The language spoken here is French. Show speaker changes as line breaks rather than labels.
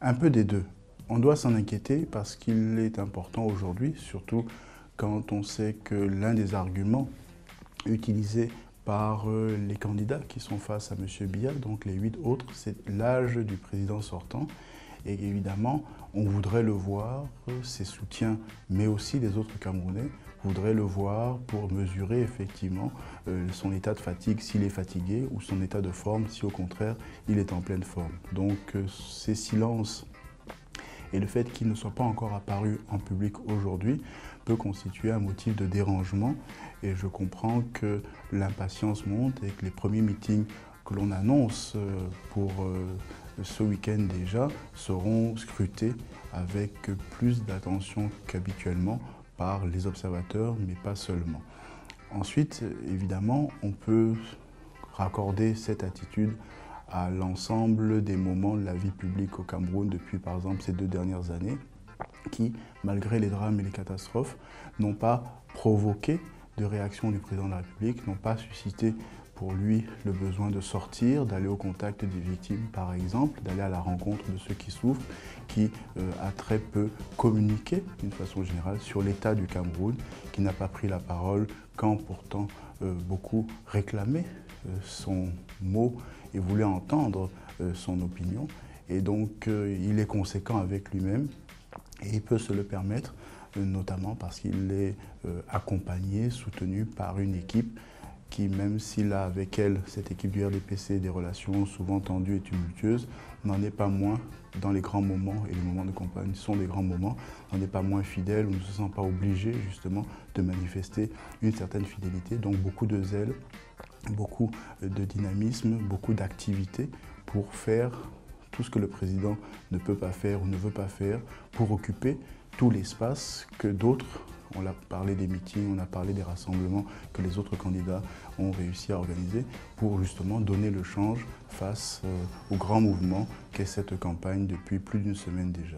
Un peu des deux. On doit s'en inquiéter parce qu'il est important aujourd'hui, surtout quand on sait que l'un des arguments utilisés par les candidats qui sont face à M. Biya, donc les 8 autres, c'est l'âge du président sortant. Et évidemment, on voudrait le voir, ses soutiens, mais aussi les autres Camerounais, voudraient le voir pour mesurer effectivement son état de fatigue s'il est fatigué ou son état de forme si au contraire il est en pleine forme. Donc ces silences et le fait qu'il ne soit pas encore apparu en public aujourd'hui peut constituer un motif de dérangement et je comprends que l'impatience monte et que les premiers meetings que l'on annonce pour ce week-end déjà seront scrutés avec plus d'attention qu'habituellement par les observateurs, mais pas seulement. Ensuite, évidemment, on peut raccorder cette attitude à l'ensemble des moments de la vie publique au Cameroun depuis, par exemple, ces 2 dernières années, qui, malgré les drames et les catastrophes, n'ont pas provoqué de réaction du président de la République, n'ont pas suscité pour lui le besoin de sortir, d'aller au contact des victimes par exemple, d'aller à la rencontre de ceux qui souffrent, qui a très peu communiqué d'une façon générale sur l'état du Cameroun, qui n'a pas pris la parole quand pourtant beaucoup réclamaient son mot et voulaient entendre son opinion. Et donc il est conséquent avec lui-même et il peut se le permettre, notamment parce qu'il est accompagné, soutenu par une équipe qui, même s'il a avec elle, cette équipe du RDPC, des relations souvent tendues et tumultueuses, n'en est pas moins dans les grands moments, et les moments de campagne sont des grands moments, n'en est pas moins fidèle, ou ne se sent pas obligé justement de manifester une certaine fidélité, donc beaucoup de zèle, beaucoup de dynamisme, beaucoup d'activité pour faire tout ce que le président ne peut pas faire ou ne veut pas faire, pour occuper tout l'espace que d'autres, on a parlé des meetings, on a parlé des rassemblements que les autres candidats ont réussi à organiser pour justement donner le change face au grand mouvement qu'est cette campagne depuis plus d'1 semaine déjà.